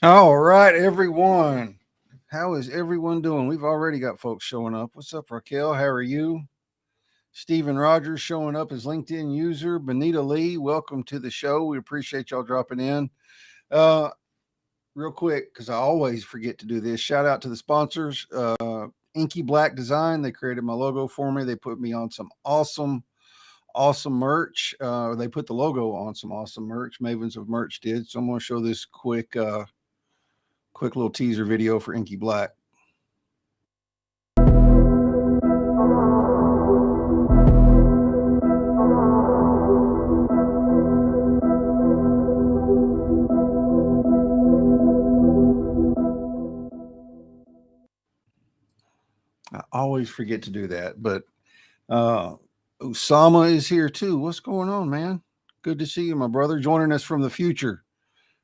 All right, everyone. How is everyone doing? We've already got folks showing up. What's up, Raquel? How are you? Stephen Rogers showing up as LinkedIn user. Benita Lee, welcome to the show. We appreciate y'all dropping in. Uh, Real quick, because I always forget to do this. Shout out to the sponsors. Inky Black Design. They created my logo for me. They put me on some awesome merch. They put the logo on some awesome merch. Mavens of Merch did. So I'm going to show this quick little teaser video for Inky Black. I always forget to do that, but Usama is here too. What's going on, man? Good to see you, my brother, joining us from the future,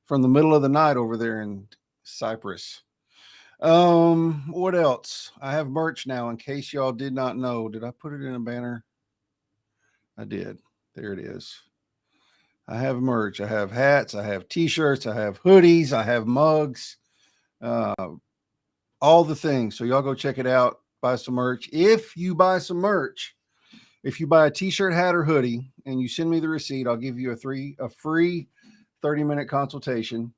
from the middle of the night over there in Cyprus. What else? I have merch now in case y'all did not know. Did I put it in a banner? I did. There it is. I have merch. I have hats. I have t-shirts. I have hoodies. I have mugs. Uh, all the things. So y'all go check it out. Buy some merch. If you buy some merch, if you buy a t-shirt, hat, or hoodie, and you send me the receipt, I'll give you a free 30-minute consultation.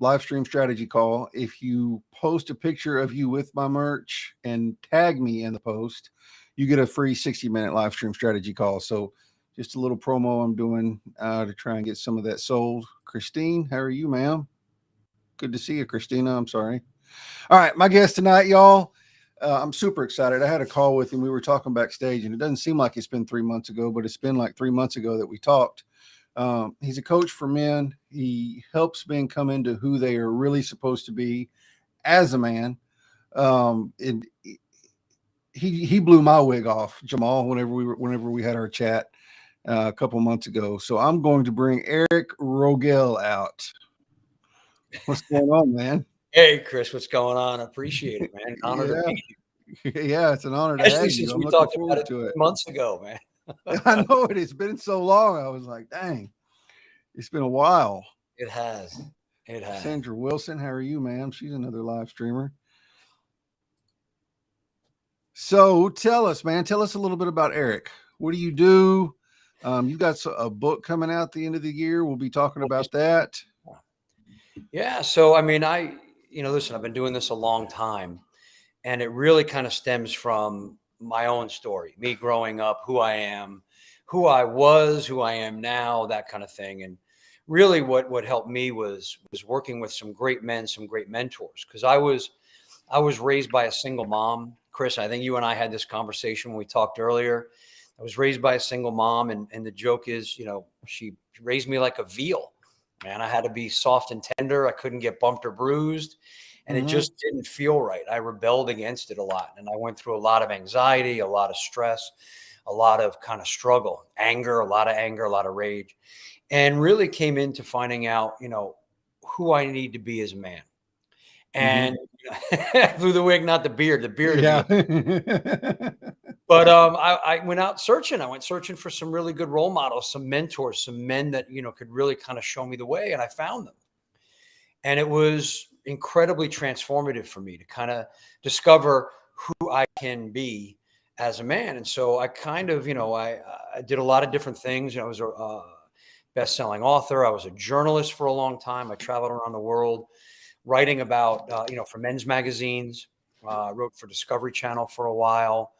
Live stream strategy call. If you post a picture of you with my merch and tag me in the post, you get a free 60-minute live stream strategy call. So just a little promo I'm doing to try and get some of that sold. Christine, how are you, ma'am? Good to see you, Christina. I'm sorry. All right, my guest tonight, y'all. I'm super excited. I had a call with him. We were talking backstage, and it doesn't seem like it's been 3 months ago, but it's been like 3 months ago that we talked. He's a coach for men. He helps men come into who they are really supposed to be as a man. And he blew my wig off, Jamal, whenever we had our chat a couple months ago. So I'm going to bring Eric Rogel out. What's going on, man? Hey, Chris, what's going on? I appreciate it, man. Honor to meet you. Yeah, it's an honor to Especially have since you. I'm we looking talked forward about it to it. months ago, man. I know it. It's been so long. I was like, dang, it's been a while. It has. It has. Sandra Wilson, how are you, ma'am? She's another live streamer. So tell us, man. Tell us a little bit about Eric. What do you do? You've got a book coming out at the end of the year. We'll be talking about that. Yeah. So, I mean, listen, I've been doing this a long time, and it really kind of stems from my own story, me growing up, who I am, who I was, who I am now, that kind of thing. And really what helped me was working with some great men, some great mentors, because I was raised by a single mom. Chris, I think you and I had this conversation when we talked earlier. I was raised by a single mom, and the joke is, she raised me like a veal. Man, I had to be soft and tender. I couldn't get bumped or bruised, and it just didn't feel right. I rebelled against it a lot, and I went through a lot of anxiety, a lot of stress, a lot of kind of struggle, a lot of rage, and really came into finding out, who I need to be as a man. And blew the wig, not the beard. The beard. Yeah. But I went out searching. I went searching for some really good role models, some mentors, some men that could really kind of show me the way, and I found them. And it was incredibly transformative for me to kind of discover who I can be as a man. And so I kind of, I did a lot of different things. I was a best-selling author. I was a journalist for a long time. I traveled around the world, writing about, for men's magazines, wrote for Discovery Channel for a while,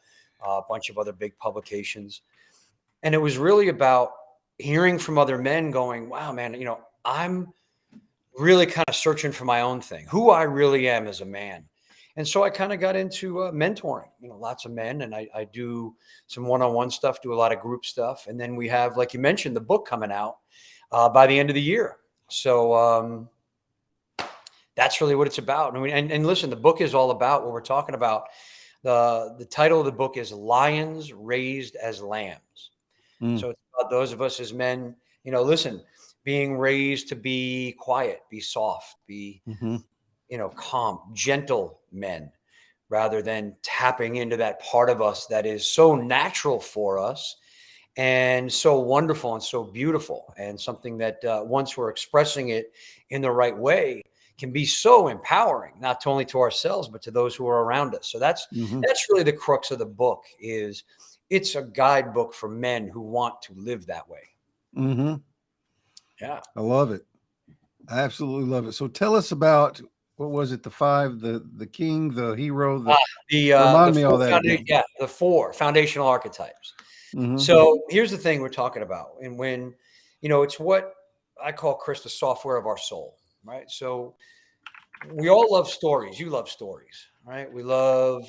a bunch of other big publications. And it was really about hearing from other men going, wow, man, I'm really kind of searching for my own thing, who I really am as a man. And so I kind of got into mentoring, lots of men, and I do some one-on-one stuff, do a lot of group stuff. And then we have, like you mentioned, the book coming out by the end of the year. So, that's really what it's about. And listen, the book is all about what we're talking about. The title of the book is Lions Raised as Lambs. So it's about those of us as men, listen, being raised to be quiet, be soft, be, calm, gentle men, rather than tapping into that part of us that is so natural for us and so wonderful and so beautiful, and something that once we're expressing it in the right way can be so empowering, not only to ourselves but to those who are around us. So Hmm. that's really the crux of the book. Is it's a guidebook for men who want to live that way. Hmm. Yeah. I love it. I absolutely love it. So tell us about, what was it? The five, the king, the hero, Ah, remind the me all that again. the four foundational archetypes. Hmm. So here's the thing we're talking about. And when, it's what I call, Chris, the software of our soul, right? So we all love stories. You love stories, right? We love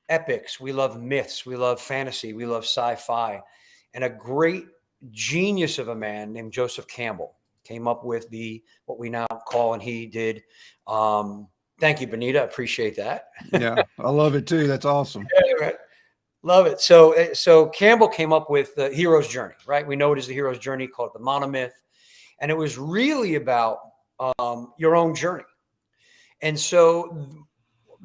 epics. We love myths. We love fantasy. We love sci-fi. And a great genius of a man named Joseph Campbell came up with what we now call, and he did. Thank you, Benita. Appreciate that. Yeah, I love it too. That's awesome. Right. Love it. So Campbell came up with the hero's journey, right? We know it is the hero's journey, called the monomyth. And it was really about your own journey. And so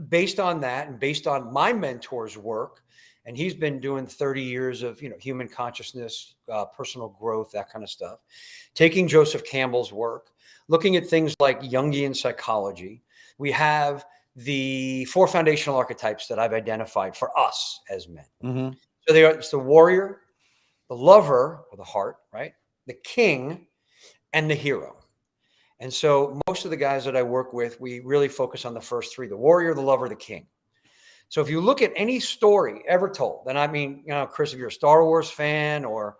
based on that, and based on my mentor's work, and he's been doing 30 years of human consciousness, personal growth, that kind of stuff, taking Joseph Campbell's work, looking at things like Jungian psychology, we have the four foundational archetypes that I've identified for us as men. Hmm. So it's the warrior, the lover, or the heart, right? The king, and the hero. And so most of the guys that I work with, we really focus on the first three: the warrior, the lover, the king. So if you look at any story ever told, and I mean, Chris, if you're a Star Wars fan, or,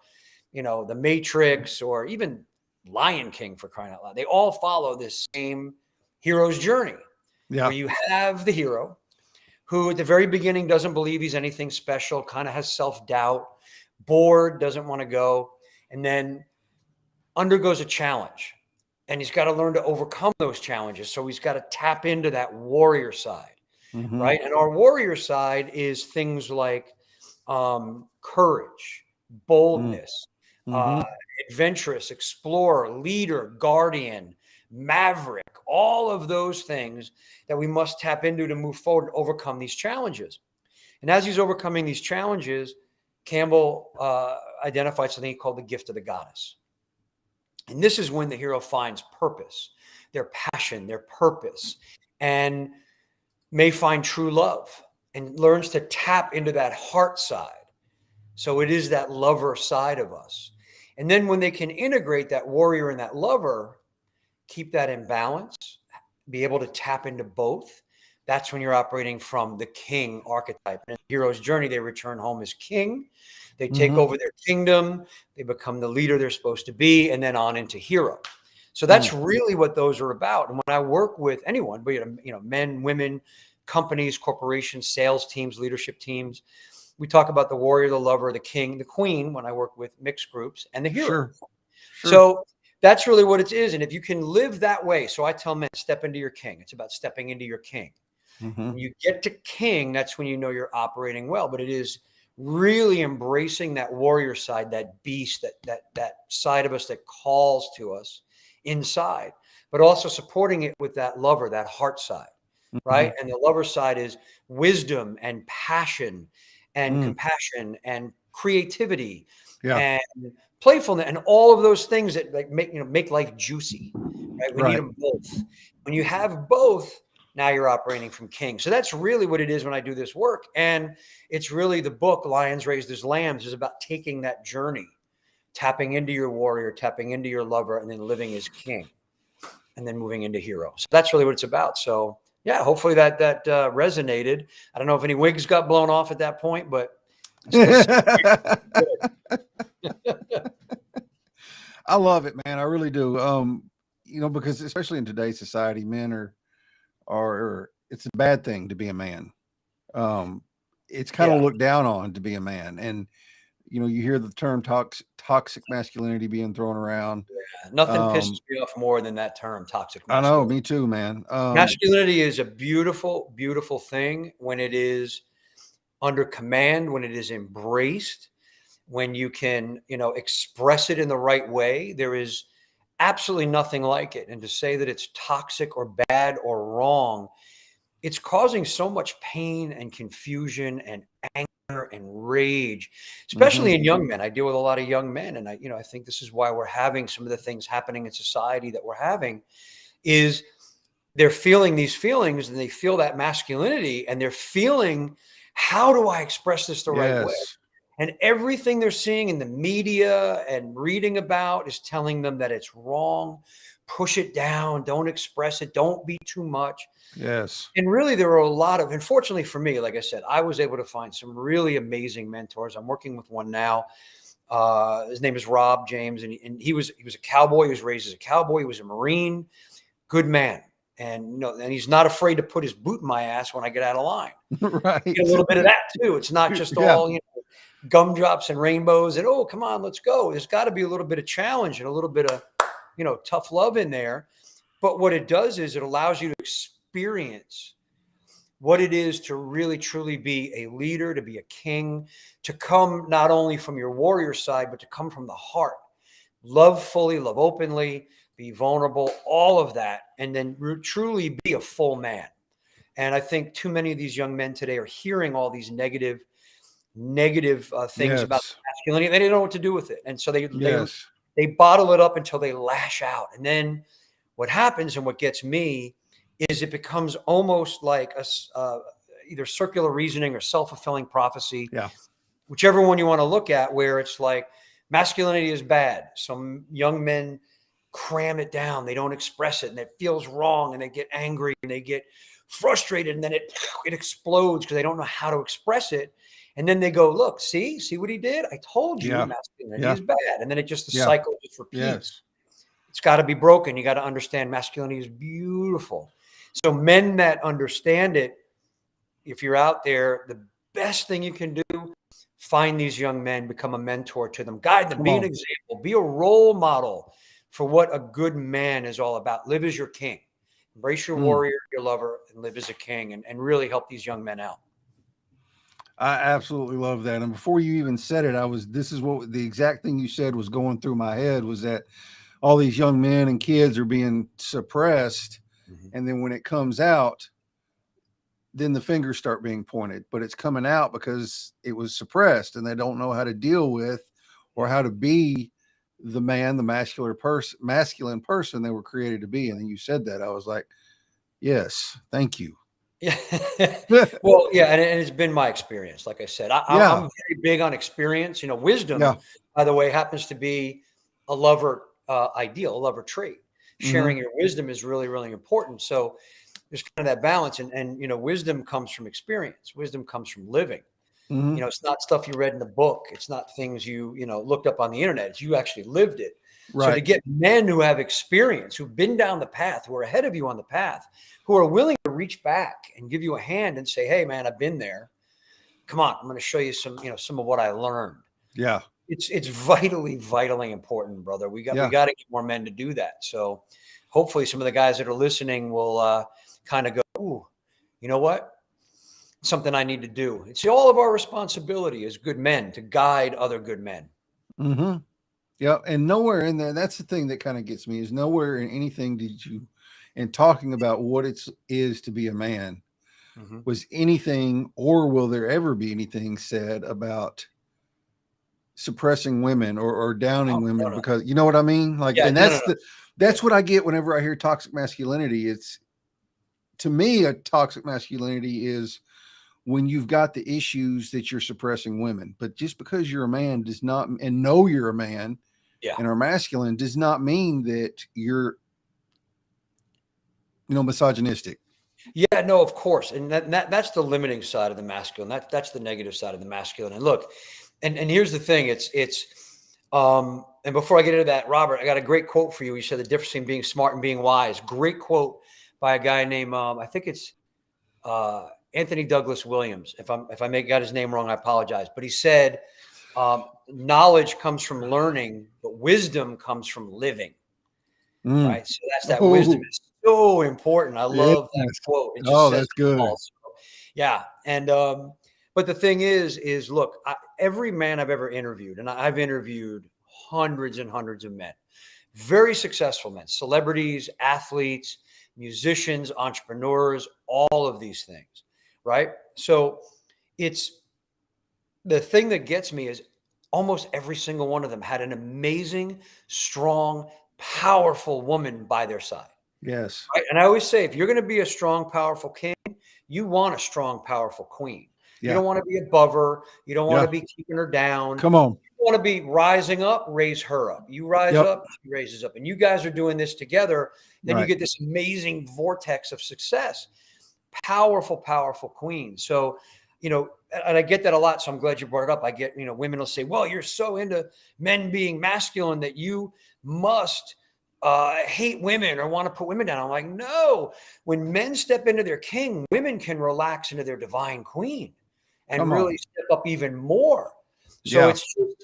The Matrix, or even Lion King, for crying out loud, they all follow this same hero's journey, Yeah. where you have the hero who at the very beginning doesn't believe he's anything special, kind of has self-doubt, bored, doesn't want to go, and then undergoes a challenge. And he's got to learn to overcome those challenges. So he's got to tap into that warrior side, Hmm. right? And our warrior side is things like courage, boldness, uh, Hmm. adventurous, explorer, leader, guardian, maverick, all of those things that we must tap into to move forward and overcome these challenges. And as he's overcoming these challenges, Campbell identified something he called the gift of the goddess. And this is when the hero finds purpose, their passion, their purpose, and may find true love, and learns to tap into that heart side. So it is that lover side of us. And then when they can integrate that warrior and that lover, keep that in balance, be able to tap into both, that's when you're operating from the king archetype. And in the hero's journey, they return home as king. They take Hmm. over their kingdom. They become the leader they're supposed to be, and then on into hero. So that's really what those are about. And when I work with anyone, be it men, women, companies, corporations, sales teams, leadership teams, we talk about the warrior, the lover, the king, the queen, when I work with mixed groups, and the hero. Sure. Sure. So that's really what it is. And if you can live that way, so I tell men, step into your king. It's about stepping into your king. Hmm. When you get to king, that's when you know you're operating well. But it is really embracing that warrior side, that beast, that side of us that calls to us inside, but also supporting it with that lover, that heart side, Hmm. right? And the lover side is wisdom and passion and Mm. compassion and creativity Yeah. and playfulness and all of those things that make life juicy, right? We need Right. them both. When you have both, now you're operating from king. So that's really what it is when I do this work. And it's really the book, Lions Raised as Lambs, is about taking that journey, tapping into your warrior, tapping into your lover, and then living as king, and then moving into hero. So that's really what it's about. So yeah, hopefully that resonated. I don't know if any wigs got blown off at that point, but I still see it. I love it, man. I really do. Because especially in today's society, men are it's a bad thing to be a man. Um, it's kind of Yeah. looked down on to be a man, and you hear the term toxic masculinity being thrown around. Nothing pisses Um, me off more than that term, toxic I know, masculinity. me too, man. Masculinity is a beautiful, beautiful thing when it is under command, when it is embraced, when you can, express it in the right way. There is absolutely nothing like it. And to say that it's toxic or bad or wrong, it's causing so much pain and confusion and anger and rage, Mm-hmm. especially in young men. I deal with a lot of young men, and I think this is why we're having some of the things happening in society that we're having is they're feeling these feelings and they feel that masculinity and they're feeling, how do I express this the right way? Yes. And everything they're seeing in the media and reading about is telling them that it's wrong. Push it down. Don't express it. Don't be too much. Yes. And really, there are a lot of, unfortunately for me, like I said, I was able to find some really amazing mentors. I'm working with one now. His name is Rob James, and he was a cowboy. He was raised as a cowboy. He was a Marine, good man. And and he's not afraid to put his boot in my ass when I get out of line. Right. Get a little bit of that too. It's not just Yeah. all gumdrops and rainbows and, oh, come on, let's go. There's got to be a little bit of challenge and a little bit of tough love in there. But what it does is it allows you to experience what it is to really truly be a leader, to be a king, to come not only from your warrior side, but to come from the heart. Love fully, love openly, be vulnerable, all of that, and then truly be a full man. And I think too many of these young men today are hearing all these negative things about Yes. masculinity. They don't know what to do with it, and so Yes. they bottle it up until they lash out. And then what happens, and what gets me, is it becomes almost like either circular reasoning or self-fulfilling prophecy, Yeah. whichever one you want to look at, where it's like masculinity is bad. Some young men cram it down. They don't express it and it feels wrong and they get angry and they get frustrated and then it explodes because they don't know how to express it. And then they go, look, see what he did? I told you Yeah. masculinity Yeah. is bad. And then the Yeah. cycle just repeats. Yes. It's got to be broken. You got to understand masculinity is beautiful. So men that understand it, if you're out there, the best thing you can do, find these young men, become a mentor to them, guide them, Come be an on. example, be a role model for what a good man is all about. Live as your king, embrace your Mm. warrior, your lover, and live as a king, and really help these young men out. I absolutely love that. And before you even said it, this is what the exact thing you said was going through my head, was that all these young men and kids are being suppressed. Mhm. And then when it comes out, then the fingers start being pointed, but it's coming out because it was suppressed and they don't know how to deal with or how to be the man, the masculine person they were created to be. And then you said that, I was like, yes, thank you. Yeah. Well, yeah. And it's been my experience. Like I said, I'm Yeah. very big on experience. Wisdom, Yeah. by the way, happens to be a lover ideal, a lover trait. Sharing Mm-hmm. your wisdom is really, really important. So there's kind of that balance. And wisdom comes from experience. Wisdom comes from living. Mm-hmm. It's not stuff you read in the book. It's not things you looked up on the internet. It's you actually lived it. So to Right. get men who have experience, who've been down the path, who are ahead of you on the path, who are willing to reach back and give you a hand and say, hey, man, I've been there. Come on, I'm going to show you some of what I learned. Yeah. It's vitally important, brother. We got to get more men to do that. So hopefully some of the guys that are listening will kind of go, ooh, you know what? Something I need to do. It's all of our responsibility as good men to guide other good men. Mm-hmm. Yeah. And nowhere in there, that's the thing that kind of gets me, is nowhere in anything did you, in talking about what it is to be a man, Mm-hmm. was anything, or will there ever be anything said about suppressing women or downing women, No. because you know what I mean? Like, Yeah, and no. that's what I get whenever I hear toxic masculinity. It's, to me, a toxic masculinity is when you've got the issues that you're suppressing women. But just because you're a man does not, and know you're a man Yeah. and are masculine, does not mean that you're, misogynistic. Yeah, no, of course. And that's the limiting side of the masculine. That's the negative side of the masculine. And look, and here's the thing, and before I get into that, Robert, I got a great quote for you. You said the difference between being smart and being wise. Great quote by a guy named I think it's Anthony Douglas Williams. If I got his name wrong, I apologize. But he said, knowledge comes from learning, but wisdom comes from living. Mm. Right. So that's that wisdom Oh, is so important. I yes. love that quote. It just Oh, says that's good. all. So, yeah. And but the thing is look, every man I've ever interviewed, and I've interviewed hundreds and hundreds of men, very successful men, celebrities, athletes, musicians, entrepreneurs, all of these things. Right. So it's the thing that gets me is almost every single one of them had an amazing, strong, powerful woman by their side. Yes. Right? And I always say, if you're going to be a strong, powerful king, you want a strong, powerful queen. You Yeah. don't want to be above her. You don't want Yeah. to be keeping her down. Come on. You want to be rising up, raise her up. You rise Yep. up, she raises up. And you guys are doing this together. Then you Right. get this amazing vortex of success. Powerful, powerful queen. So, and I get that a lot. So I'm glad you brought it up. I get, women will say, well, you're so into men being masculine that you must hate women or want to put women down. I'm like, no, when men step into their king, women can relax into their divine queen and Come really on. step up even more. So Yeah.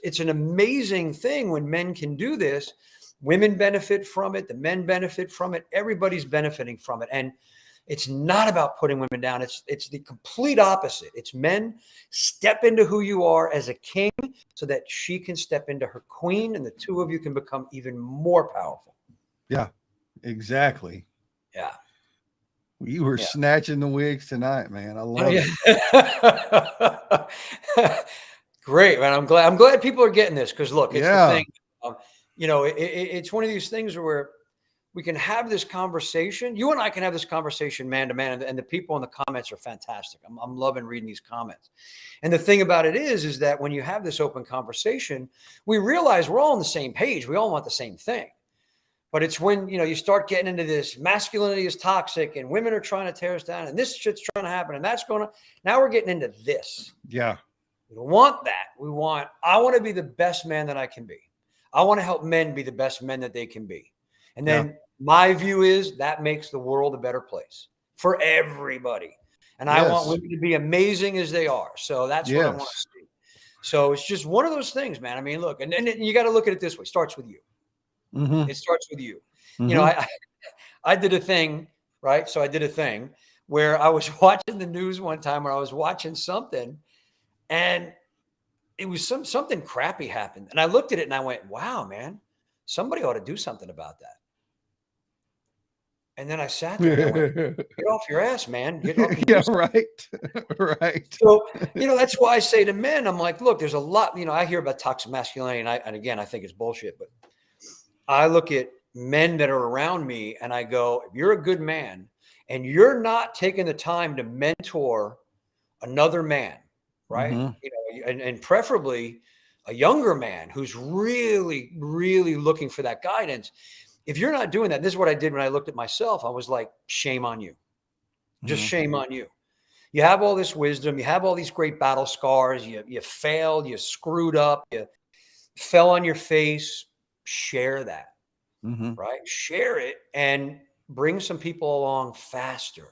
it's an amazing thing when men can do this. Women benefit from it. The men benefit from it. Everybody's benefiting from it. And it's not about putting women down. It's the complete opposite. It's men step into who you are as a king so that she can step into her queen and the two of you can become even more powerful. Yeah. Exactly. Yeah. You were Yeah. snatching the wigs tonight, man. I love it. Great, man. I'm glad people are getting this because look, it's the Yeah. thing. It's one of these things where we can have this conversation. You and I can have this conversation man to man, and the people in the comments are fantastic. I'm loving reading these comments. And the thing about it is that when you have this open conversation, we realize we're all on the same page. We all want the same thing. But it's when, you start getting into this masculinity is toxic and women are trying to tear us down and this shit's trying to happen and that's going to, now we're getting into this. Yeah. We don't want that. I want to be the best man that I can be. I want to help men be the best men that they can be. And then my view is that makes the world a better place for everybody. And I want women to be amazing as they are. So that's what I want to see. So it's just one of those things, man. I mean, look, and you got to look at it this way. It starts with you. Mm-hmm. It starts with you. Mm-hmm. I did a thing, right? So I did a thing where I was watching the news one time where I was watching something and it was something crappy happened. And I looked at it and I went, wow, man, somebody ought to do something about that. And then I sat there and I went, get off your ass, man. Get off. Yeah, right. Right. So, that's why I say to men, I'm like, look, there's a lot, I hear about toxic masculinity and again, I think it's bullshit, but I look at men that are around me and I go, if you're a good man and you're not taking the time to mentor another man, right? Mm-hmm. And preferably a younger man who's really, really looking for that guidance. If you're not doing that, this is what I did when I looked at myself. I was like, shame on you. Just shame on you. You have all this wisdom. You have all these great battle scars. You failed. You screwed up. You fell on your face. Share that, right? Share it and bring some people along faster.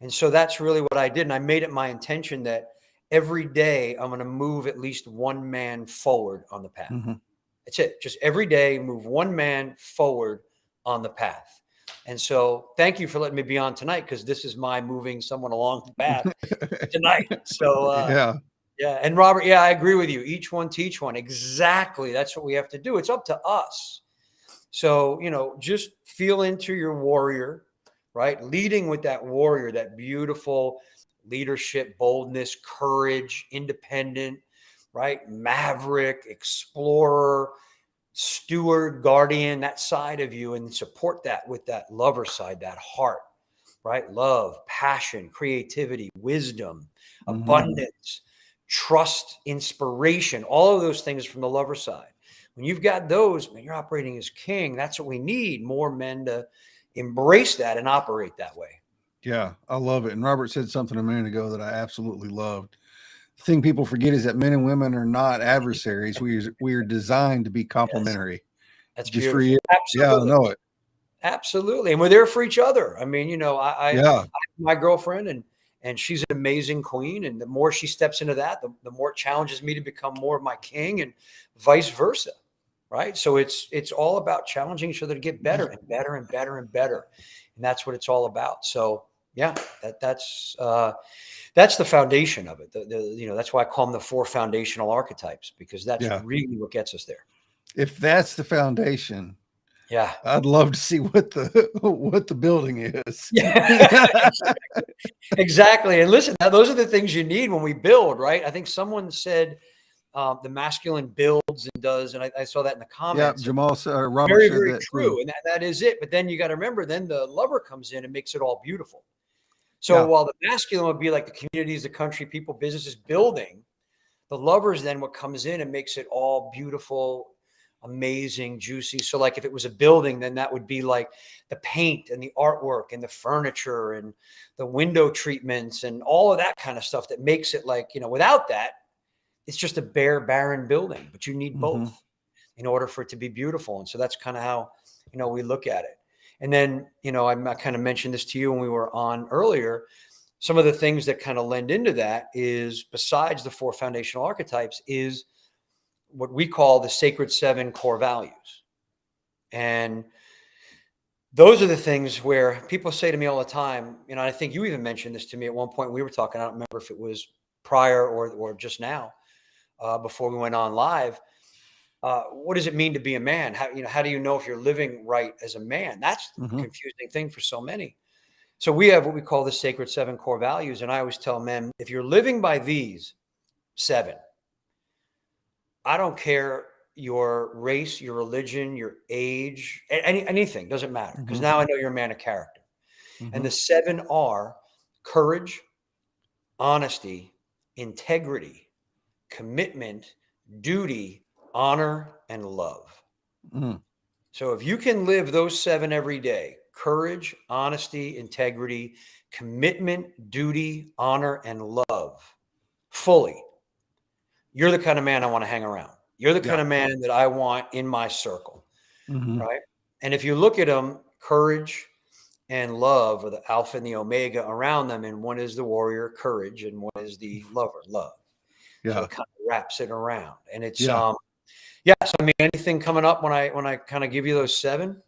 And so that's really what I did. And I made it my intention that every day I'm going to move at least one man forward on the path. Mm-hmm. That's it. Just every day move one man forward on the path. And so thank you for letting me be on tonight because this is my moving someone along the path tonight. So yeah. And Robert, I agree with you. Each one teach one. Exactly. That's what we have to do. It's up to us. So, just feel into your warrior, right? Leading with that warrior, that beautiful leadership, boldness, courage, independent, right? Maverick, explorer, steward, guardian, that side of you, and support that with that lover side, that heart, right? Love, passion, creativity, wisdom, abundance, trust, inspiration, all of those things from the lover side. When you've got those, man, you're operating as king. That's what we need, more men to embrace that and operate that way. Yeah, I love it. And Robert said something a minute ago that I absolutely loved. The thing people forget is that men and women are not adversaries. We are designed to be complementary. Yes. That's just beautiful. Yeah, I know it. Absolutely. And we're there for each other. I mean, I have my girlfriend and she's an amazing queen. And the more she steps into that, the more it challenges me to become more of my king and vice versa. Right. So it's all about challenging each other to get better and better and better and better. And that's what it's all about. So yeah, that's the foundation of it. That's why I call them the 4 foundational archetypes, because that's really what gets us there. If that's the foundation, Yeah. I'd love to see what the building is. Yeah. Exactly. And listen, now those are the things you need when we build, right? I think someone said the masculine builds and does, and I saw that in the Yeah, comments. Robert Very, said very that too. true. And that is it. But then you got to remember, then the lover comes in and makes it all beautiful. So Yeah. while the masculine would be like the communities, the country, people, businesses building, the lovers then what comes in and makes it all beautiful, amazing, juicy. So like if it was a building, then that would be like the paint and the artwork and the furniture and the window treatments and all of that kind of stuff that makes it like, without that, it's just a bare, barren building, but you need Mm-hmm. both in order for it to be beautiful. And so that's kind of how, we look at it. And then, I kind of mentioned this to you when we were on earlier. Some of the things that kind of lend into that is, besides the 4 foundational archetypes, is what we call the sacred 7 core values. And those are the things where people say to me all the time, I think you even mentioned this to me at one point we were talking, I don't remember if it was prior or just now, before we went on live. What does it mean to be a man? How do you know if you're living right as a man? That's the Mm-hmm. confusing thing for so many. So we have what we call the sacred 7 core values. And I always tell men, if you're living by these 7, I don't care your race, your religion, your age, anything, doesn't matter. Because Mm-hmm. now I know you're a man of character. And Mm-hmm. the 7 are courage, honesty, integrity, commitment, duty, honor, and love. Mm-hmm. So if you can live those 7 every day, courage, honesty, integrity, commitment, duty, honor, and love fully, you're the kind of man I want to hang around. You're the Yeah. kind of man that I want in my circle, Mm-hmm. right? And if you look at them, courage and love are the alpha and the omega around them. And one is the warrior, courage, and one is the lover, love. So Yeah. it kind of wraps it around. And it's Yeah. yes, I mean, anything coming up when I kind of give you those 7?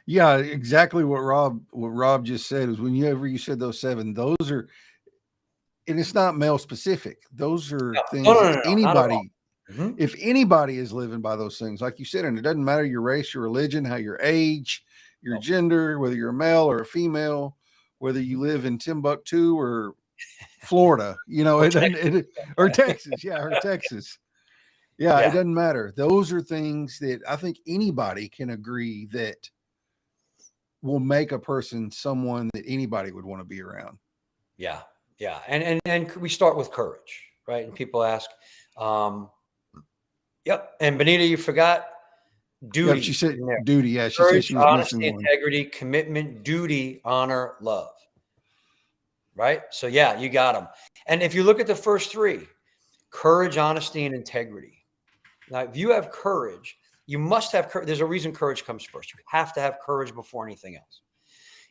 Yeah, exactly what Rob just said is whenever you said those 7, those are, and it's not male specific. Those are No, things no, that no, no, not at all. anybody, Mhm. if anybody is living by those things, like you said, and it doesn't matter your race, your religion, how your age, your No. gender, whether you're a male or a female, whether you live in Timbuktu or Florida, Or it doesn't, or Texas. Yeah. Or Texas. Yeah. It Yeah, doesn't matter. Those are things that I think anybody can agree that will make a person someone that anybody would want to be around. yeah, yeah. And we start with courage, right? And people ask, yep. And Benita, you forgot Yep. She duty said in there. duty. Yeah. She said Courage, she was missing honesty, one. integrity, commitment, duty, honor, love. Right? So yeah, you got them. And if you look at the first 3, courage, honesty, and integrity. Now, if you have courage, you must have courage. There's a reason courage comes first. You have to have courage before anything else.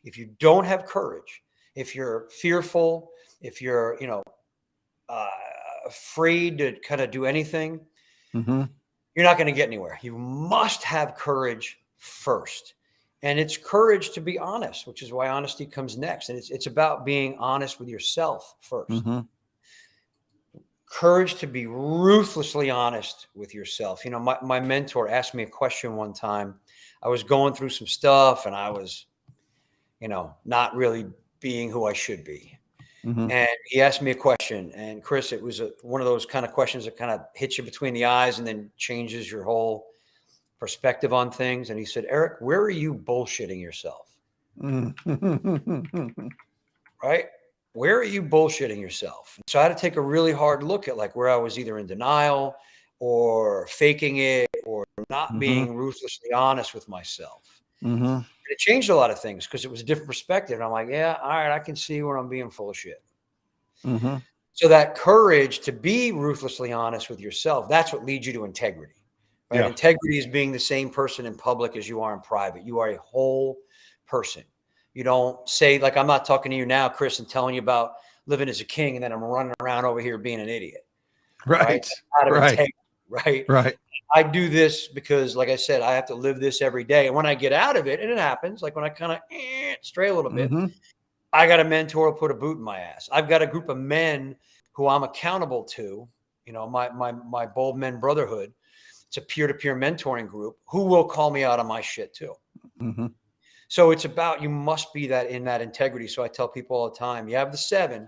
If you don't have courage, if you're fearful, if you're, uh, afraid to kind of do anything, Mm-hmm. you're not going to get anywhere. You must have courage first. And it's courage to be honest, which is why honesty comes next. And it's about being honest with yourself first. Mm-hmm. Courage to be ruthlessly honest with yourself. My mentor asked me a question one time. I was going through some stuff and I was, not really being who I should be. Mm-hmm. And he asked me a question, and Chris, it was one of those kind of questions that kind of hits you between the eyes and then changes your whole perspective on things. And he said, Eric, where are you bullshitting yourself? Mm-hmm. Right? Where are you bullshitting yourself? So I had to take a really hard look at like where I was either in denial or faking it or not being ruthlessly honest with myself. Mm-hmm. And it changed a lot of things because it was a different perspective. And I'm like, yeah, all right, I can see where I'm being full of shit. Mm-hmm. So that courage to be ruthlessly honest with yourself, that's what leads you to integrity. Right? Yeah. Integrity is being the same person in public as you are in private. You are a whole person. You don't say, like, I'm not talking to you now, Chris, and telling you about living as a king, and then I'm running around over here being an idiot. Right. Out of Right. integrity, right? Right. I do this because, like I said, I have to live this every day. And when I get out of it, and it happens, like when I kind of stray a little bit, Mm-hmm. I got a mentor who put a boot in my ass. I've got a group of men who I'm accountable to, my bold men brotherhood. It's a peer-to-peer mentoring group who will call me out on my shit too. Mm-hmm. So it's about, you must be that in that integrity. So I tell people all the time, you have the 7,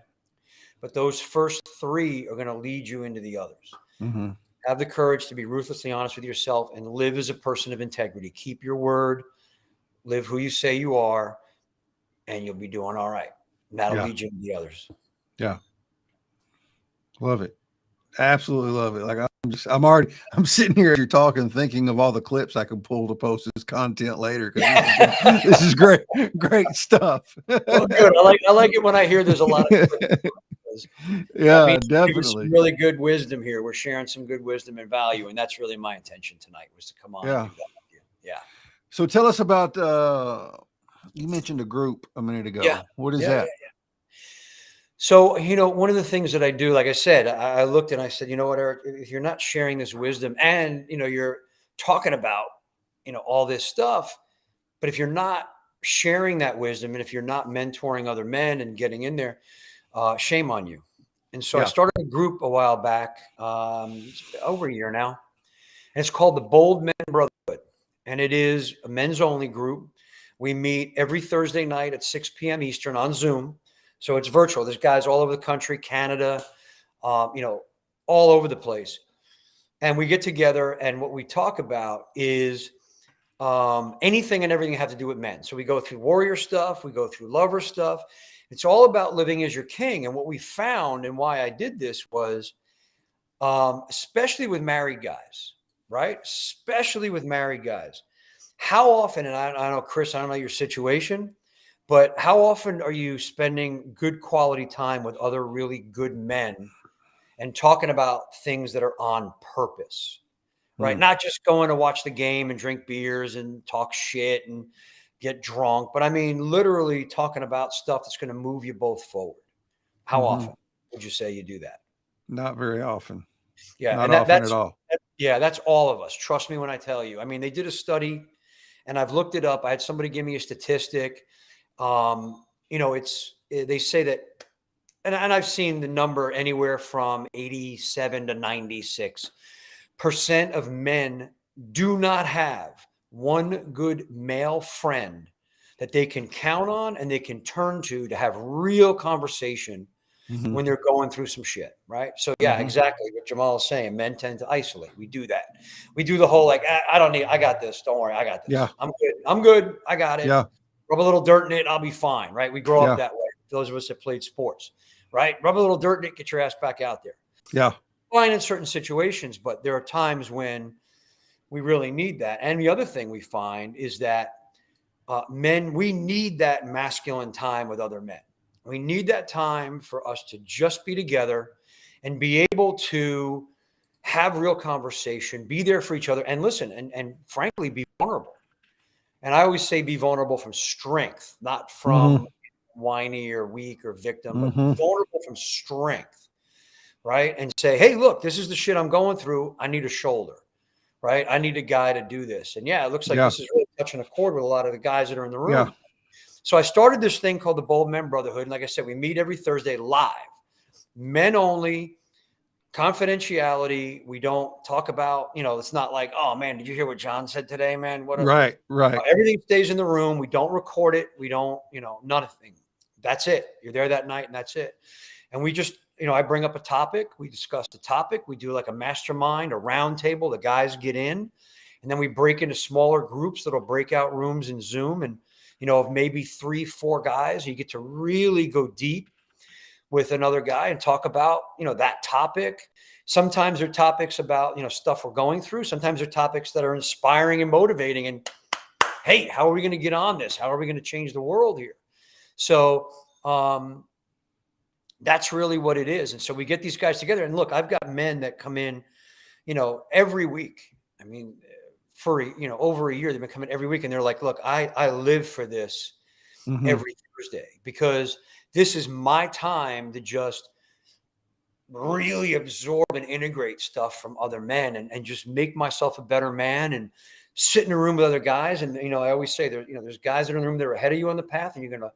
but those first 3 are going to lead you into the others. Mm-hmm. Have the courage to be ruthlessly honest with yourself and live as a person of integrity. Keep your word, live who you say you are, and you'll be doing all right. And that'll Yeah. lead you into the others. Yeah. Love it. Absolutely love it. Like I'm sitting here as you're talking, thinking of all the clips I can pull to post as content later. Cause this is great, great stuff. Well, good. I like it when I hear there's a lot of clips. That Yeah, means definitely. some really good wisdom here. We're sharing some good wisdom and value. And that's really my intention tonight, was to come on and do that with you. Yeah. So tell us about, you mentioned a group a minute ago. Yeah. What is Yeah, that? yeah. So, one of the things that I do, like I said, I looked and I said, you know what, Eric, if you're not sharing this wisdom and, you're talking about, all this stuff, but if you're not sharing that wisdom and if you're not mentoring other men and getting in there, shame on you. And so I started a group a while back, it's over a year now, and it's called the Bold Men Brotherhood. And it is a men's only group. We meet every Thursday night at 6 p.m. Eastern on Zoom. So it's virtual. There's guys all over the country, Canada, all over the place. And we get together, and what we talk about is anything and everything that have to do with men. So we go through warrior stuff. We go through lover stuff. It's all about living as your king. And what we found, and why I did this, was especially with married guys, right? Especially with married guys. How often, and I know, Chris, I don't know your situation, but how often are you spending good quality time with other really good men and talking about things that are on purpose, right? Not just going to watch the game and drink beers and talk shit and get drunk, but I mean, literally talking about stuff that's going to move you both forward. How often would you say you do that? Not very often. Yeah. Not And often at all. that's all of us. Trust me when I tell you. I mean, they did a study and I've looked it up. I had somebody give me a statistic. They say that, and I've seen the number anywhere from 87 to 96% of men do not have one good male friend that they can count on and they can turn to have real conversation when they're going through some shit, right? So yeah, exactly what Jamal is saying. Men tend to isolate. We do that. We do the whole like, I got this. Don't worry, I got this. Yeah. I'm good. I got it. Yeah. Rub a little dirt in it, I'll be fine, right? We grow up Yeah. that way. Those of us that played sports, right? Rub a little dirt in it, get your ass back out there. Yeah. Fine in certain situations, but there are times when we really need that. And the other thing we find is that men, we need that masculine time with other men. We need that time for us to just be together and be able to have real conversation, be there for each other, and listen, and frankly, be vulnerable. And I always say be vulnerable from strength, not from whiny or weak or victim, but vulnerable from strength, right? And say, hey, look, this is the shit I'm going through. I need a shoulder, right? I need a guy to do this. And yeah, it looks like this is really touching a chord with a lot of the guys that are in the room. Yeah. So I started this thing called the Bold Men Brotherhood. And like I said, we meet every Thursday live, men only, confidentiality. We don't talk about, it's not like, oh man, did you hear what John said today, man? Right. Everything stays in the room. We don't record it. We don't, nothing. That's it. You're there that night and that's it. And we just, I bring up a topic. We discuss the topic. We do like a mastermind, a round table. The guys get in, and then we break into smaller groups that'll break out rooms in Zoom. And, of maybe 3-4 guys, you get to really go deep with another guy and talk about, that topic. Sometimes they're topics about, stuff we're going through. Sometimes they're topics that are inspiring and motivating. And hey, how are we going to get on this? How are we going to change the world here? So that's really what it is. And so we get these guys together. And look, I've got men that come in, every week. I mean, for, over a year, they've been coming every week. And they're like, look, I live for this every Thursday because this is my time to just really absorb and integrate stuff from other men and just make myself a better man and sit in a room with other guys. And, I always say there's guys that are in the room that are ahead of you on the path and you're going to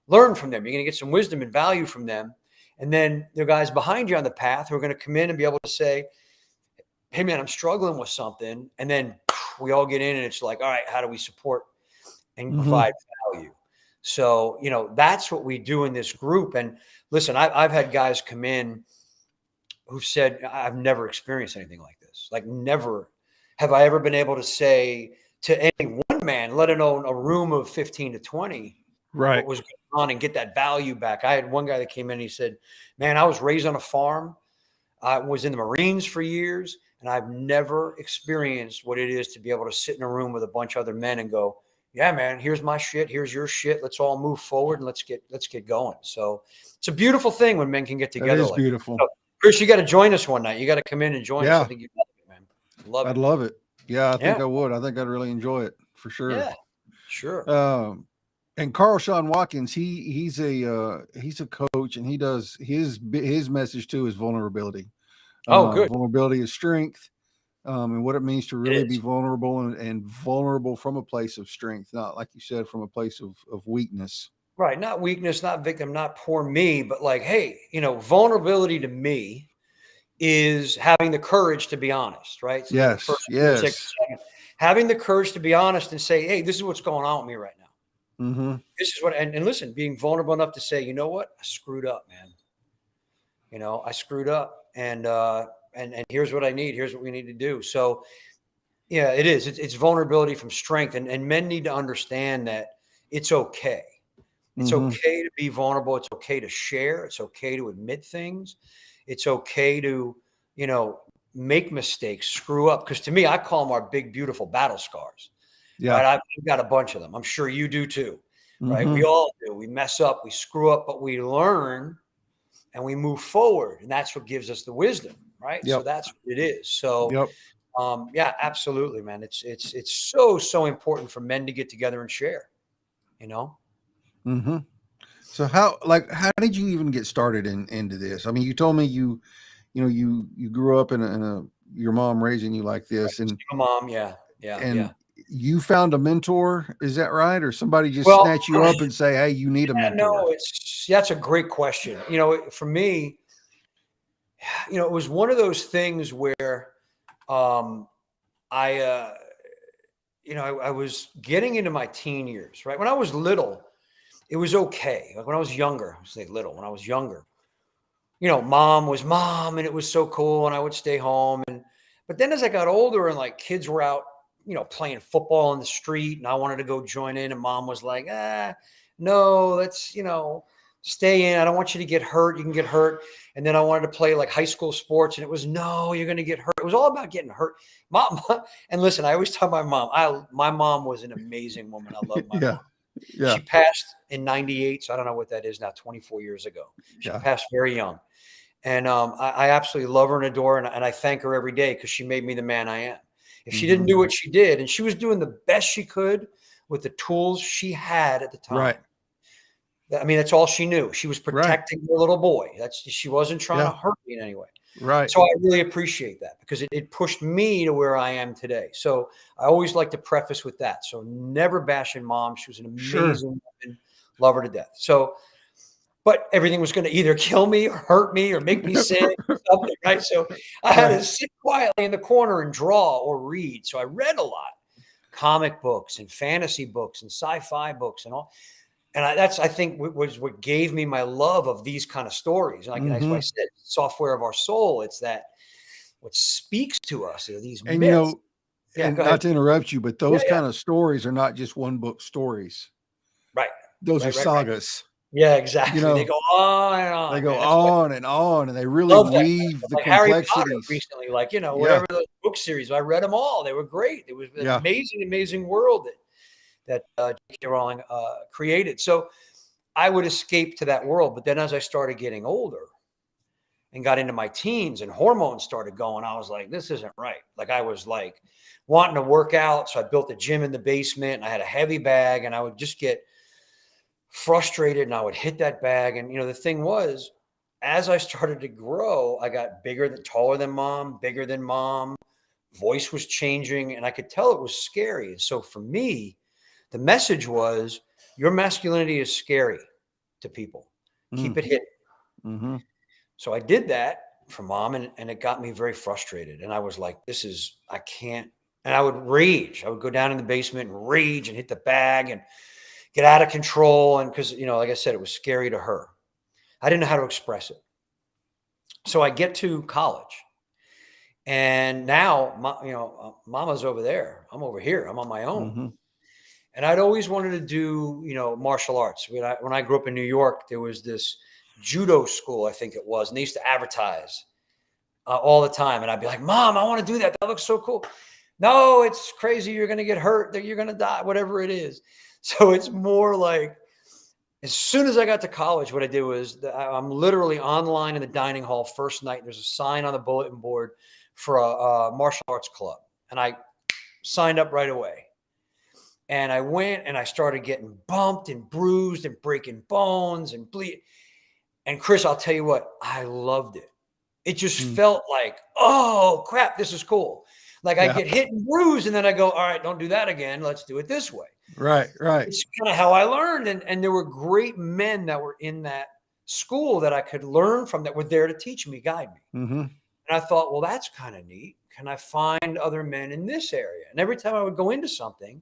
learn from them. You're going to get some wisdom and value from them. And then there are guys behind you on the path who are going to come in and be able to say, hey man, I'm struggling with something. And then we all get in and it's like, all right, how do we support and provide value? So, you know, that's what we do in this group. And listen, I've had guys come in who've said, I've never experienced anything like this. Like, never have I ever been able to say to any one man, let alone a room of 15 to 20, Right. what was going on and get that value back. I had one guy that came in and he said, man, I was raised on a farm. I was in the Marines for years, and I've never experienced what it is to be able to sit in a room with a bunch of other men and go, yeah, man, here's my shit. Here's your shit. Let's all move forward and let's get going. So it's a beautiful thing when men can get That together. is Like beautiful. that. So, Chris, you got to join us one night. You got to come in and join us. I Yeah. think you'd love it, man. Love I'd it. love it. Yeah, I think Yeah. I would. I think I'd really enjoy it for sure. Yeah. Sure. And Carl Sean Watkins, he's a coach, and he does his message too is vulnerability. Oh, good. Vulnerability is strength, and what it means to really It be is. vulnerable and vulnerable from a place of strength, not like you said, from a place of weakness. Right. Not weakness, not victim, not poor me, but like, hey, you know, vulnerability to me is having the courage to be honest, right? So the Yes, first, yes. having the courage to be honest and say, hey, this is what's going on with me right now. Mm-hmm. This is what, and listen, being vulnerable enough to say, you know what, I screwed up, man. You know, I screwed up, and here's what I need. Here's what we need to do. So, yeah, it is. It's vulnerability from strength, and men need to understand that it's okay. It's Mm-hmm. okay to be vulnerable. It's okay to share. It's okay to admit things. It's okay to, you know, make mistakes, screw up. Because to me, I call them our big, beautiful battle scars. Yeah. Right? I've got a bunch of them. I'm sure you do too. Right? Mm-hmm. We all do. We mess up, we screw up, but we learn and we move forward, and that's what gives us the wisdom. Right? So Yep. that's what it is. So. Yep. Yeah, absolutely, man. It's so important for men to get together and share. You know. Mm-hmm. So how did you even get started into this? I mean, you told me you grew up in a your mom raising you like this, and Mom, yeah. you found a mentor, is that right? Or somebody just Well, snatch you up and say, hey, you need a mentor? no, that's a great question. You know, for me, you know, it was one of those things where I I was getting into my teen years, right? When I was little, it was okay. Like when I was younger, I say little, when I was younger, you know, mom was mom and it was so cool and I would stay home. But then as I got older and like kids were out, you know, playing football in the street and I wanted to go join in and mom was like, no, let's, you know, stay in. I don't want you to get hurt. You can get hurt. And then I wanted to play like high school sports and it was, no, you're going to get hurt. It was all about getting hurt. Mom, and listen, I always tell my mom, my mom was an amazing woman. I love my Yeah. mom. Yeah. She passed in 98. So I don't know what that is now, 24 years ago. She Yeah. passed very young. And I absolutely love her and adore her. And I thank her every day because she made me the man I am. If she didn't do what she did, and she was doing the best she could with the tools she had at the time. Right. I mean, that's all she knew. She was protecting her little boy. She wasn't trying to hurt me in any way. Right. So I really appreciate that because it pushed me to where I am today. So I always like to preface with that. So never bashing mom. She was an amazing woman, love her to death. So, but everything was going to either kill me or hurt me or make me sick or something, right? So I had to sit quietly in the corner and draw or read. So I read a lot, comic books and fantasy books and sci-fi books and all. And that's, I think, was what gave me my love of these kind of stories. Like that's why I said software of our soul. It's that what speaks to us are these And, myths. and Go ahead. not to interrupt you, but those kind of stories are not just one book stories. Right. Those are sagas. Yeah, exactly. You know, they go on and on. They go man. on and on, and they really weave the like Harry Potter complexities. recently, like, you know, whatever those book series, I read them all. They were great. It was an amazing world that J.K. Rowling created. So I would escape to that world. But then as I started getting older and got into my teens and hormones started going, I was like, this isn't right. Like I was like wanting to work out. So I built a gym in the basement and I had a heavy bag and I would just get frustrated and I would hit that bag. And, you know, the thing was, as I started to grow, I got taller than mom, bigger than mom, voice was changing, and I could tell it was scary. And so for me, the message was, your masculinity is scary to people. Keep it hidden. So I did that. from mom, and it got me very frustrated. And I was like, I can't. And I would rage. I would go down in the basement and rage and hit the bag and get out of control. And because, like I said, it was scary to her. I didn't know how to express it. So I get to college, and now, mama's over there. I'm over here. I'm on my own. Mm-hmm. And I'd always wanted to do, martial arts. When I grew up in New York, there was this judo school, I think it was, and they used to advertise all the time. And I'd be like, Mom, I want to do that. That looks so cool. No, it's crazy. You're going to get hurt. That you're going to die, whatever it is. So it's more like, as soon as I got to college, what I did was I'm literally online in the dining hall first night. There's a sign on the bulletin board for a martial arts club. And I signed up right away. And I went and I started getting bumped and bruised and breaking bones and bleed. And Chris, I'll tell you what, I loved it. It just felt like, oh crap, this is cool. Like I get hit and bruised, and then I go, all right, don't do that again. Let's do it this way. Right. It's kind of how I learned. And there were great men that were in that school that I could learn from, that were there to teach me, guide me. Mm-hmm. And I thought, well, that's kind of neat. Can I find other men in this area? And every time I would go into something,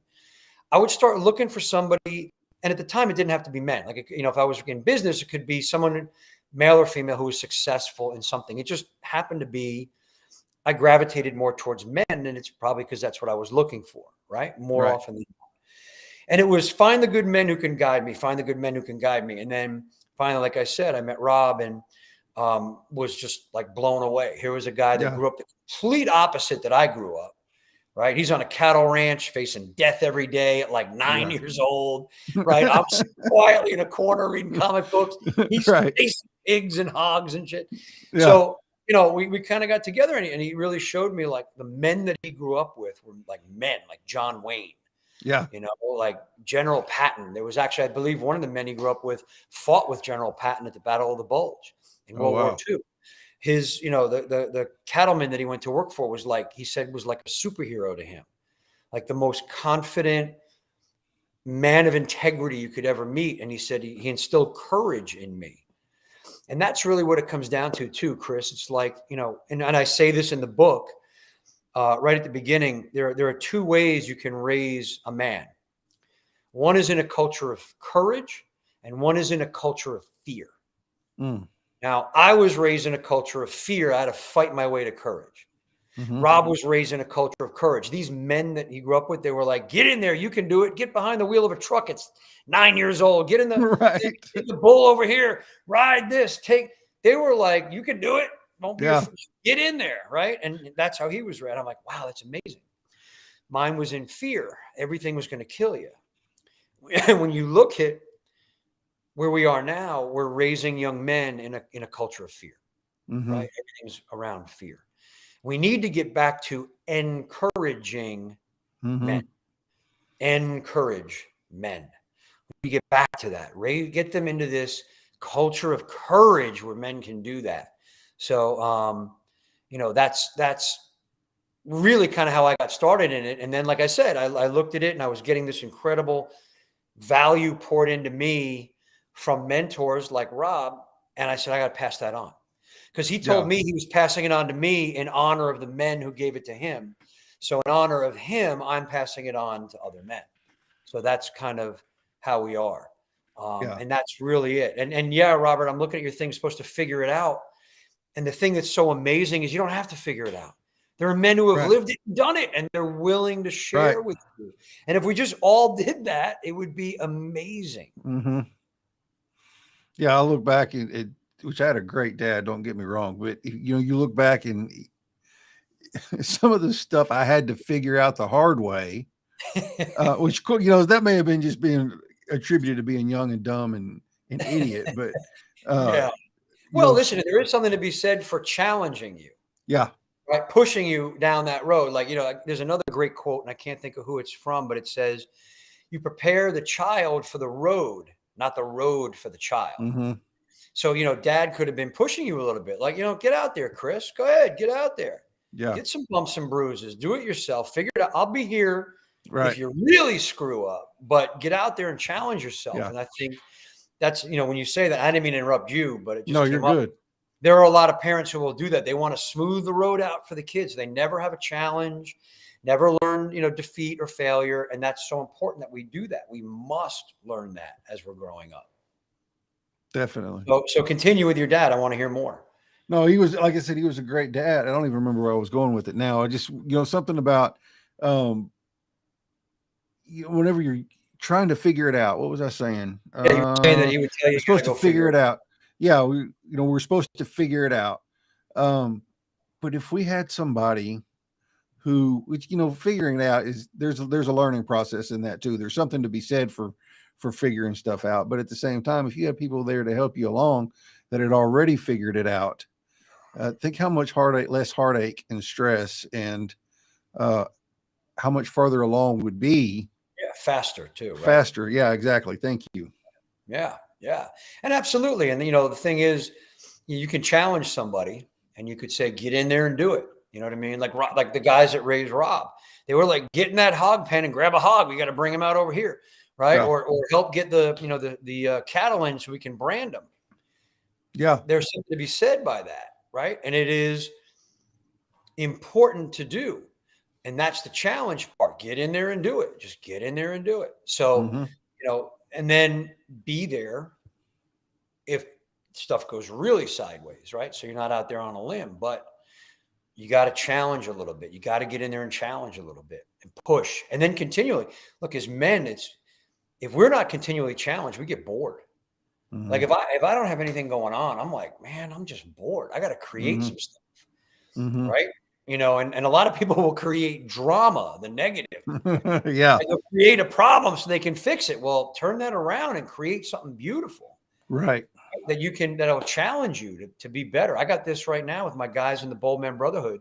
I would start looking for somebody. And at the time, it didn't have to be men. Like, if I was in business, it could be someone, male or female, who was successful in something. It just happened to be, I gravitated more towards men, and it's probably because that's what I was looking for, right? More often than not. And it was find the good men who can guide me, find the good men who can guide me. And then finally, like I said, I met Rob and was just like blown away. Here was a guy that grew up the complete opposite that I grew up, right? He's on a cattle ranch facing death every day at like 9 years old, right? I'm quietly in a corner reading comic books. He's facing pigs and hogs and shit. Yeah. So, we kind of got together, and he really showed me like the men that he grew up with were like men, like John Wayne. Yeah. Like General Patton. There was actually, I believe, one of the men he grew up with fought with General Patton at the Battle of the Bulge in World War II. His, the cattleman that he went to work for was like, he said, was like a superhero to him, like the most confident man of integrity you could ever meet. And he said he instilled courage in me. And that's really what it comes down to too, Chris. It's like, and I say this in the book, right at the beginning, there are two ways you can raise a man. One is in a culture of courage, and one is in a culture of fear. Now, I was raised in a culture of fear. I had to fight my way to courage. Rob was raised in a culture of courage. These men that he grew up with, they were like, get in there. You can do it. Get behind the wheel of a truck. It's 9 years old. Get in the, get the bull over here. Ride this. They were like, you can do it. Don't be afraid. Get in there. Right. And that's how he was raised. I'm like, wow, that's amazing. Mine was in fear. Everything was going to kill you. When you look at where we are now, we're raising young men in a culture of fear. Right. Everything's around fear. We need to get back to encouraging men. Encourage men. We get back to that. Get them into this culture of courage where men can do that. So, that's really kind of how I got started in it. And then, like I said, I looked at it and I was getting this incredible value poured into me from mentors like Rob. And I said, I got to pass that on. Because he told me he was passing it on to me in honor of the men who gave it to him. So in honor of him, I'm passing it on to other men. So that's kind of how we are. And that's really it. And Robert, I'm looking at your thing, supposed to figure it out. And the thing that's so amazing is you don't have to figure it out. There are men who have lived it and done it, and they're willing to share with you. And if we just all did that, it would be amazing. Yeah, I look back at which I had a great dad, don't get me wrong, but you look back and some of the stuff I had to figure out the hard way, which, that may have been just being attributed to being young and dumb and an idiot, but well, listen, there is something to be said for challenging you. Yeah. Right. Pushing you down that road. Like, there's another great quote, and I can't think of who it's from, but it says, you prepare the child for the road, not the road for the child. So, dad could have been pushing you a little bit. Like, get out there, Chris. Go ahead. Get out there. Yeah. Get some bumps and bruises. Do it yourself. Figure it out. I'll be here if you really screw up. But get out there and challenge yourself. Yeah. And I think that's, when you say that, I didn't mean to interrupt you, but it just you're good. there are a lot of parents who will do that. They want to smooth the road out for the kids. They never have a challenge, never learn, defeat or failure. And that's so important that we do that. We must learn that as we're growing up. Definitely. So continue with your dad. I want to hear more. No, he was, like I said, he was a great dad. I don't even remember where I was going with it now. I just, something about, whenever you're trying to figure it out, what was I saying? Yeah, you were saying that he would tell you you're supposed to figure it out. Yeah, we're supposed to figure it out. But if we had somebody who, which, figuring it out is there's a learning process in that too. There's something to be said for figuring stuff out. But at the same time, if you have people there to help you along that had already figured it out, think how much less heartache and stress, and how much farther along would be. Yeah, faster too. Right? Faster. Yeah, exactly. Thank you. Yeah. Yeah. And absolutely. And the thing is, you can challenge somebody and you could say, get in there and do it. You know what I mean? Like the guys that raised Rob, they were like, get in that hog pen and grab a hog. We got to bring him out over here. Right. Yeah. Or help get the cattle in so we can brand them. Yeah. There's something to be said by that. Right. And it is important to do. And that's the challenge part. Get in there and do it. Just get in there and do it. So, and then be there if stuff goes really sideways, right? So you're not out there on a limb, but you got to challenge a little bit. You got to get in there and challenge a little bit and push. And then continually, look, as men, if we're not continually challenged, we get bored. Mm-hmm. Like if I don't have anything going on, I'm like, man, I'm just bored. I got to create some stuff, right? And a lot of people will create drama, the negative. Yeah. And they'll create a problem so they can fix it. Well, turn that around and create something beautiful. Right. That'll challenge you to be better. I got this right now with my guys in the Bold Men Brotherhood.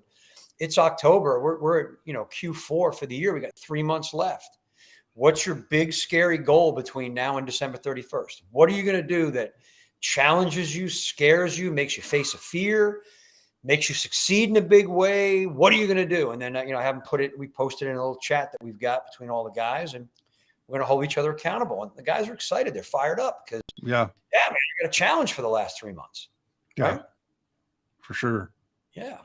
It's October. We're at, Q4 for the year. We got 3 months left. What's your big, scary goal between now and December 31st? What are you going to do that challenges you, scares you, makes you face a fear, makes you succeed in a big way? What are you going to do? And then, I haven't we posted in a little chat that we've got between all the guys, and we're going to hold each other accountable. And the guys are excited. They're fired up because, man, I got a challenge for the last 3 months. Yeah, right? For sure. Yeah.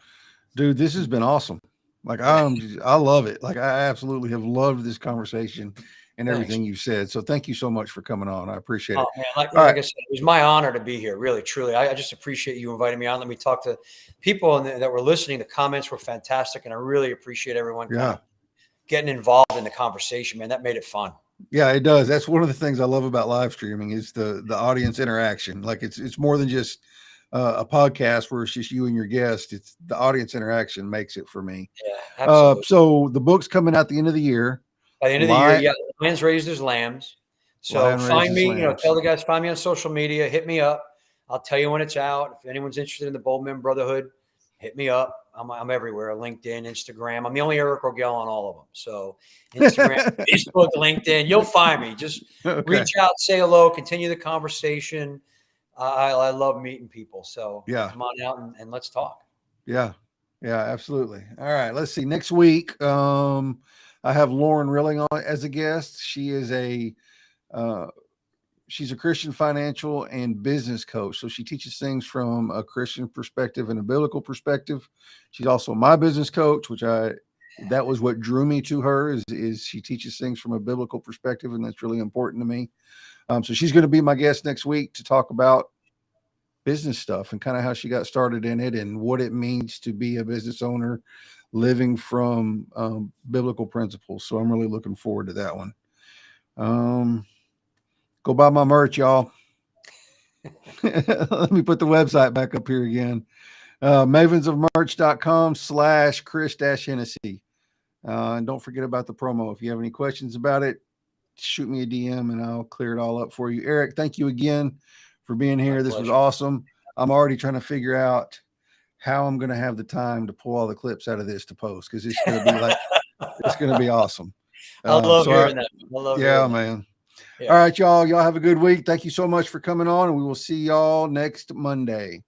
Dude, this has been awesome. Like, I love it. Like, I absolutely have loved this conversation and everything you said. So thank you so much for coming on. I appreciate it. Man, like I said, it was my honor to be here. Really, truly. I just appreciate you inviting me on. Let me talk to people that were listening. The comments were fantastic. And I really appreciate everyone getting involved in the conversation, man. That made it fun. Yeah, it does. That's one of the things I love about live streaming is the audience interaction. Like it's more than just a podcast where it's just you and your guest. It's the audience interaction makes it for me. Yeah, absolutely. So the book's coming out the end of the year. By the end of the year, yeah. Lions raised his lambs. So find me, tell the guys, find me on social media, hit me up. I'll tell you when it's out. If anyone's interested in the Bold Men Brotherhood, hit me up. I'm everywhere. LinkedIn, Instagram. I'm the only Eric Rogel on all of them. So Instagram, Facebook, LinkedIn, you'll find me. Just reach out, say hello, continue the conversation. I love meeting people. So come on out and let's talk. Yeah. Yeah, absolutely. All right. Let's see. Next week, I have Lauren Rilling on as a guest. She is she's a Christian financial and business coach. So she teaches things from a Christian perspective and a biblical perspective. She's also my business coach, which that was what drew me to her is she teaches things from a biblical perspective. And that's really important to me. So she's going to be my guest next week to talk about business stuff and kind of how she got started in it and what it means to be a business owner living from biblical principles. So I'm really looking forward to that one. Go buy my merch, y'all. Let me put the website back up here again. mavensofmerch.com/Chris-Hennessy. And don't forget about the promo. If you have any questions about it, shoot me a DM and I'll clear it all up for you. Eric, thank you again for being here. This was awesome. I'm already trying to figure out how I'm going to have the time to pull all the clips out of this to post because it's going to be it's going to be awesome. I love hearing that. I love hearing man. That. Yeah. All right, y'all. Y'all have a good week. Thank you so much for coming on, and we will see y'all next Monday.